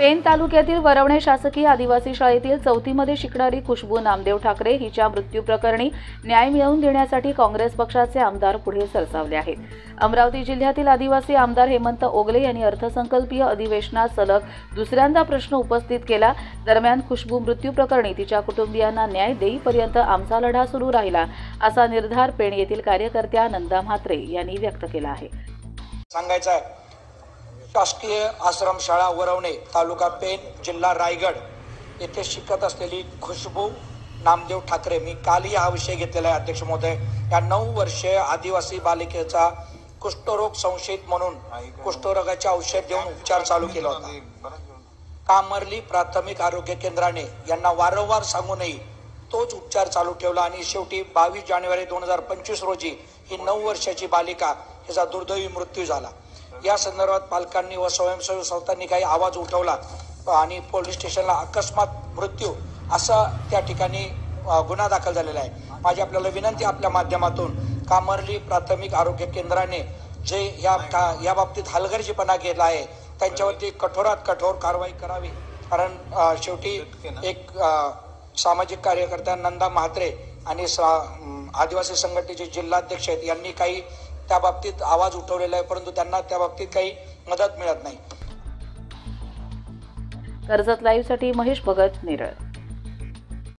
पेण तालुक्यातील वरवणे शासकीय आदिवासी शाळेतील 4थी मध्ये शिकणारी खुशबू नामदेव ठाकरे हिच्या मृत्यू प्रकरणी न्याय मिळवून देण्यासाठी काँग्रेस पक्षाचे आमदार पुढे सरसावले आहेत। अमरावती जिल्ह्यातील आदिवासी आमदार हेमंत ओगले यांनी अर्थसंकल्पीय अधिवेशनात सलग दुसऱ्यांदा प्रश्न उपस्थित केला। दरम्यान खुशबू मृत्यू प्रकरणी तिच्या कुटुंबियांना न्याय देईपर्यंत आमचा लढा सुरू राहिला असा निर्धार पेण येथील कार्यकर्त्या नंदा म्हात्रे यांनी व्यक्त केला आहे। शासकीय आश्रमशाळा वरवणे, तालुका पेण, जिल्हा रायगड येथे शिकत असलेली खुशबू नामदेव ठाकरे, मी कालही हा विषय घेतलेला आहे अध्यक्ष महोदय। या 9 वर्षीय आदिवासी बालिकेचा कुष्ठरोग संशयित म्हणून कुष्ठरोगाचे औषध देऊन उपचार चालू केला होता। कामर्ली प्राथमिक आरोग्य केंद्राने यांना वारंवार सांगूनही तोच उपचार चालू ठेवला आणि शेवटी 22 जानेवारी 2025 रोजी ही 9 वर्षाची बालिका हिचा दुर्दैवी मृत्यू झाला। या संदर्भात पालकांनी व स्वयंसेवी संस्थांनी काही आवाज उठवला आणि पोलीस स्टेशनला अकस्मात मृत्यू असा त्या ठिकाणी गुन्हा दाखल झालेला आहे। माझी आपल्याला विनंती आपल्या माध्यमातून कामर्ली प्राथमिक आरोग्य केंद्राने जे या बाबतीत हलगर्जीपणा केला आहे त्यांच्यावरती कठोरात कठोर कारवाई करावी। कारण शेवटी एक सामाजिक कार्यकर्त्या नंदा म्हात्रे आणि आदिवासी संघटनेचे जिल्हाध्यक्ष आहेत यांनी काही त्या बाबतीत आवाज उठवलेला आहे, परंतु त्यांना त्या बाबतीत काही मदत मिळत नाही। कर्जत लाईव्ह साठी महेश भगत, नेरळ।